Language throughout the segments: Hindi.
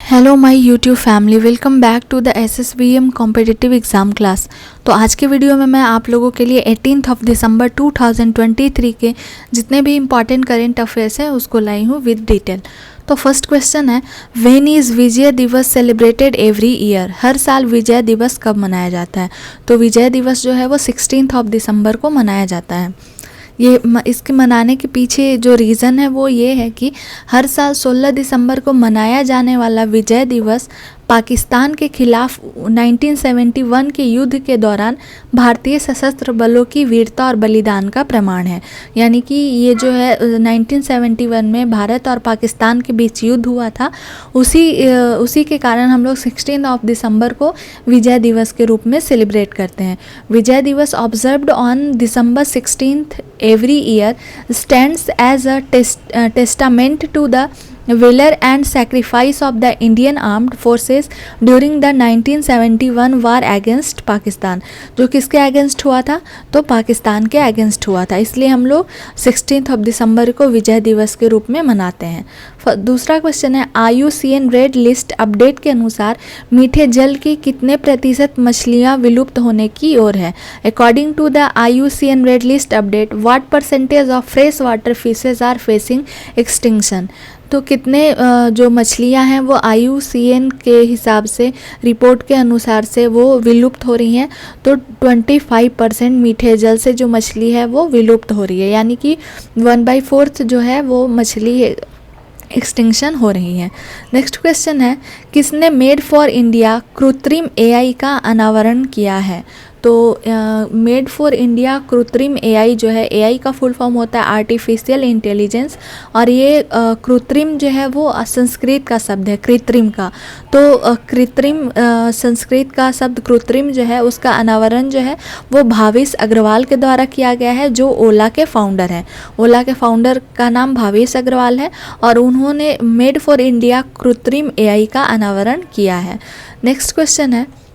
Hello my YouTube family, welcome back to the SSBM competitive exam class. तो आज के वीडियो में मैं आप लोगों के लिए 18 दिसंबर 2023 के जितने भी इम्पॉर्टेंट करेंट अफेयर्स हैं उसको लाई हूँ विद डिटेल। तो फर्स्ट क्वेश्चन है, व्हेन इज़ विजय दिवस सेलिब्रेटेड एवरी ईयर? हर साल विजय दिवस कब मनाया जाता है? तो विजय दिवस जो है वो 16 दिसंबर को मनाया जाता है। इसके मनाने के पीछे जो रीज़न है वो ये है कि हर साल 16 दिसंबर को मनाया जाने वाला विजय दिवस पाकिस्तान के खिलाफ 1971 के युद्ध के दौरान भारतीय सशस्त्र बलों की वीरता और बलिदान का प्रमाण है। यानी कि ये जो है 1971 में भारत और पाकिस्तान के बीच युद्ध हुआ था, उसी के कारण हम लोग 16 दिसंबर को विजय दिवस के रूप में सेलिब्रेट करते हैं। विजय दिवस observed on December 16 every year stands as a testament to the valor and sacrifice of the Indian armed forces during the 1971 war against Pakistan. जो किसके अगेंस्ट हुआ था? तो पाकिस्तान के अगेंस्ट हुआ था, इसलिए हम लोग 16 दिसंबर को विजय दिवस के रूप में मनाते हैं। दूसरा क्वेश्चन है, IUCN रेड लिस्ट अपडेट के अनुसार मीठे जल की कितने प्रतिशत मछलियाँ विलुप्त होने की ओर है? According to the IUCN red list update, what percentage of fresh water fishes are facing extinction? तो कितने जो मछलियां हैं वो IUCN के हिसाब से, रिपोर्ट के अनुसार से वो विलुप्त हो रही हैं। तो 25% मीठे जल से जो मछली है वो विलुप्त हो रही है, यानी कि 1/4 जो है वो मछली एक्सटिंक्शन हो रही है। नेक्स्ट क्वेश्चन है, किसने मेड फॉर इंडिया कृत्रिम AI का अनावरण किया है? तो मेड फॉर इंडिया कृत्रिम AI जो है, AI का फुल फॉर्म होता है आर्टिफिशियल इंटेलिजेंस, और ये कृत्रिम जो है वो संस्कृत का शब्द है, कृत्रिम का। तो कृत्रिम संस्कृत का शब्द कृत्रिम जो है उसका अनावरण जो है वो भावेश अग्रवाल के द्वारा किया गया है, जो ओला के फाउंडर हैं। ओला के फाउंडर का नाम भावेश अग्रवाल है और उन्होंने मेड फॉर इंडिया कृत्रिम AI का अनावरण किया है। नेक्स्ट क्वेश्चन है,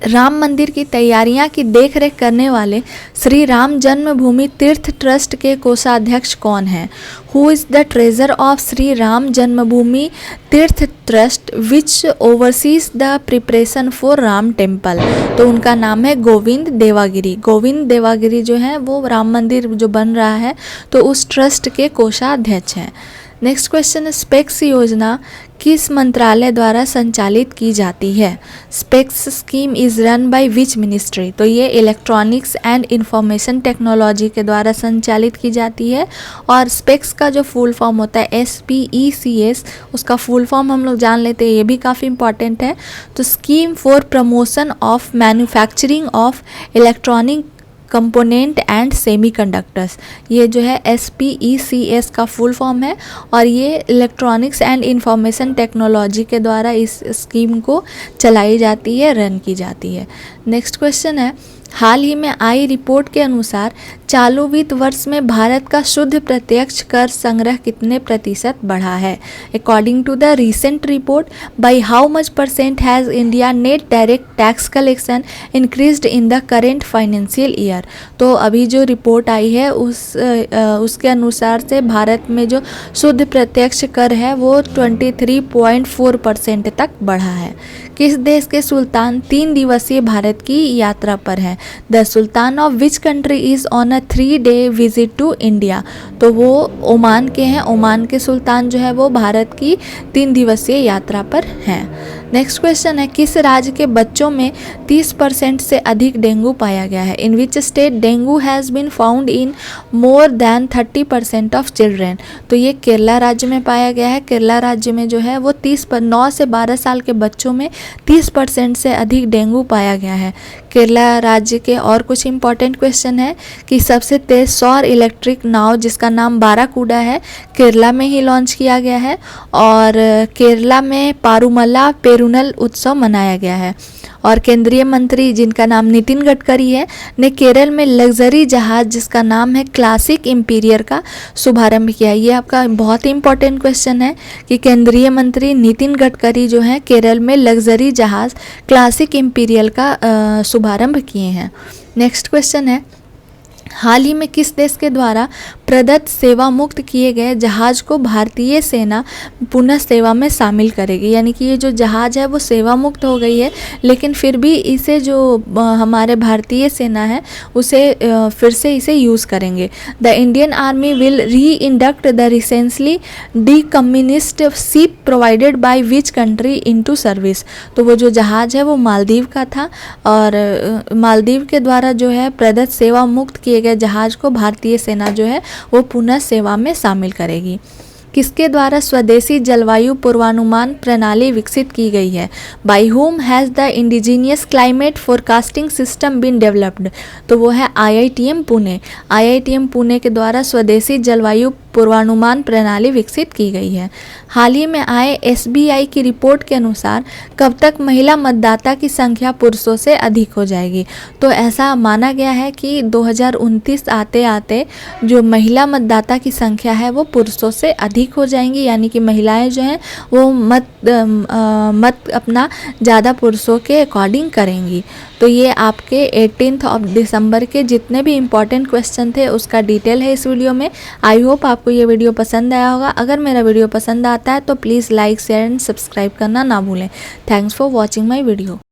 राम मंदिर की तैयारियां की देखरेख करने वाले श्री राम जन्मभूमि तीर्थ ट्रस्ट के कोषाध्यक्ष कौन हैं? Who is the treasure of Shri Ram Janmabhoomi Teerth trust which overseas the preparation for Ram temple? तो उनका नाम है गोविंद देवागिरी। गोविंद देवागिरी जो है वो राम मंदिर जो बन रहा है तो उस ट्रस्ट के कोषाध्यक्ष हैं। नेक्स्ट क्वेश्चन है, स्पेक्स योजना किस मंत्रालय द्वारा संचालित की जाती है? Specs scheme is run by which ministry? तो ये इलेक्ट्रॉनिक्स एंड इंफॉर्मेशन टेक्नोलॉजी के द्वारा संचालित की जाती है। और स्पेक्स का जो फुल फॉर्म होता है SPECS, उसका फुल फॉर्म हम लोग जान लेते हैं, ये भी काफ़ी इंपॉर्टेंट है। तो scheme for promotion of manufacturing of electronic component and semiconductors, ये जो है SPECS का फुल फॉर्म है और ये इलेक्ट्रॉनिक्स एंड इंफॉर्मेशन टेक्नोलॉजी के द्वारा इस स्कीम को चलाई जाती है, रन की जाती है। नेक्स्ट क्वेश्चन है, हाल ही में आई रिपोर्ट के अनुसार चालू वित्त वर्ष में भारत का शुद्ध प्रत्यक्ष कर संग्रह कितने प्रतिशत बढ़ा है? According to the recent report, by how much % has India net direct tax collection increased in the current financial year? तो अभी जो रिपोर्ट आई है उसके अनुसार से भारत में जो शुद्ध प्रत्यक्ष कर है वो 23.4% तक बढ़ा है। किस देश के सुल्तान 3 दिवसीय भारत की यात्रा पर हैं? The sultan of which country is on a 3-day visit to India? तो वो ओमान के हैं। ओमान के सुल्तान जो है वो भारत की 3 दिवसीय यात्रा पर हैं। नेक्स्ट क्वेश्चन है, किस राज्य के बच्चों में 30% से अधिक डेंगू पाया गया है? In which state dengue has been found in more than 30% of children? तो ये केरला राज्य में पाया गया है। केरला राज्य में जो है वो 9 से 12 साल के बच्चों में 30% से अधिक डेंगू पाया गया है केरला राज्य के। और कुछ इंपॉर्टेंट क्वेश्चन है कि सबसे तेज सौर इलेक्ट्रिक नाव जिसका नाम बाराकूडा है, केरला में ही लॉन्च किया गया है। और केरला में पारूमला पेरुनल उत्सव मनाया गया है। और केंद्रीय मंत्री जिनका नाम नितिन गडकरी है ने केरल में लग्जरी जहाज जिसका नाम है क्लासिक इंपीरियर का शुभारंभ किया। ये आपका बहुत ही इंपॉर्टेंट क्वेश्चन है कि केंद्रीय मंत्री नितिन गडकरी जो है केरल में लग्जरी जहाज क्लासिक इंपीरियल का शुभारंभ किए हैं। नेक्स्ट क्वेश्चन है, हाल ही में किस देश के द्वारा प्रदत्त सेवा मुक्त किए गए जहाज को भारतीय सेना पुनः सेवा में शामिल करेगी। यानी कि ये जो जहाज है वो सेवा मुक्त हो गई है, लेकिन फिर भी इसे जो हमारे भारतीय सेना है उसे फिर से इसे यूज़ करेंगे। The Indian army will re induct the recently decommissioned ship provided by which country into service. तो वो जो जहाज है वो मालदीव का था और मालदीव के द्वारा जो है प्रदत्त सेवा मुक्त किए गए जहाज को भारतीय सेना जो है वो पुनः सेवा में शामिल करेगी। किसके द्वारा स्वदेशी जलवायु पूर्वानुमान प्रणाली विकसित की गई है? By whom has the indigenous climate forecasting system been developed. तो वो है IITM पुणे। IITM पुणे के द्वारा स्वदेशी जलवायु पूर्वानुमान प्रणाली विकसित की गई है। हाल ही में आए SBI की रिपोर्ट के अनुसार कब तक महिला मतदाता की संख्या पुरुषों से अधिक हो जाएगी? तो ऐसा माना गया है कि 2029 आते आते जो महिला मतदाता की संख्या है वो पुरुषों से अधिक हो जाएंगी। यानी कि महिलाएं जो हैं वो मत अपना ज़्यादा पुरुषों के अकॉर्डिंग करेंगी। तो ये आपके 18 दिसंबर के जितने भी इम्पॉर्टेंट क्वेश्चन थे उसका डिटेल है इस वीडियो में। आई होप आपको ये वीडियो पसंद आया होगा। अगर मेरा वीडियो पसंद आता है तो please like share and subscribe करना ना भूलें। Thanks for watching my video.